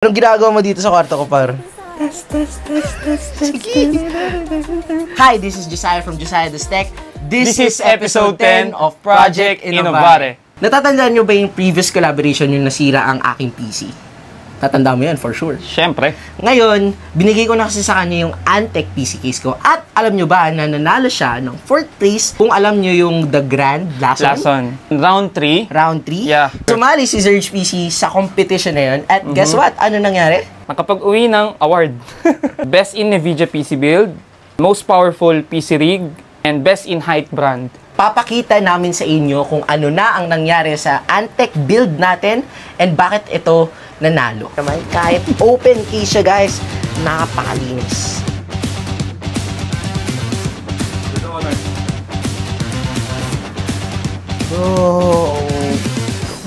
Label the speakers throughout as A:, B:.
A: Anong ginagawa mo dito sa kwarto ko, par? Hi, this is Josiah from Josiah the Tech.
B: This is episode 10 of Project Innovare.
A: Natatandaan nyo ba yung previous collaboration yung nasira ang aking PC? Tatanda mo yan, for sure.
B: Siyempre.
A: Ngayon, binigay ko na kasi sa kanya yung Antec PC case ko. At alam nyo ba na nanalo siya ng 4th place kung alam nyo yung The Grand Lason?
B: Round 3.
A: Round 3?
B: Yeah.
A: Sumali si Surge PC sa competition na yun. At guess what? Ano nangyari?
B: Nakapag-uwi ng award. Best in NVIDIA PC build, most powerful PC rig, and best in height brand.
A: Papakita namin sa inyo kung ano na ang nangyari sa Antec build natin and bakit ito nanalo. Kahit open case siya, guys, napakalinis. Bro,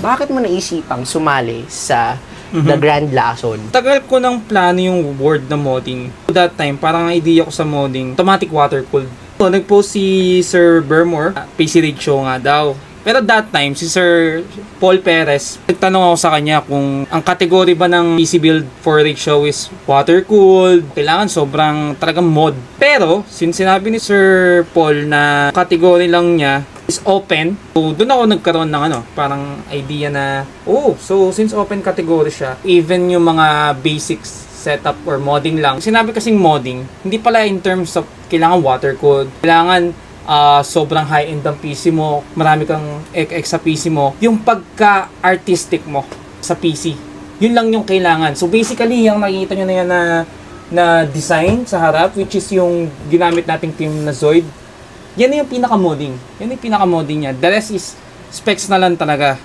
A: bakit mo naisipang sumali sa The Grand Lason?
C: Tagal ko ng plano yung word na modding. That time, parang idea ko sa modding, automatic water cooled. So, nag-post si Sir Bermore, PC Rig Show nga daw. Pero that time, si Sir Paul Perez, nagtanong ako sa kanya kung ang category ba ng PC build for rig show is water-cooled, kailangan sobrang talagang mod. Pero, since sinabi ni Sir Paul na category lang niya is open, so doon ako nagkaroon ng parang idea na, so since open category siya, even yung mga basics setup or modding lang. Sinabi kasing modding, hindi pala in terms of kailangan water-cooled, kailangan sobrang high-end ang PC mo, marami kang XX sa PC mo, yung pagka-artistic mo sa PC, yun lang yung kailangan. So basically, yung nakikita nyo na yan na design sa harap, which is yung ginamit nating team na Zoid, yan yung pinaka-modding. Yan yung pinaka-modding niya. The rest is specs na lang talaga.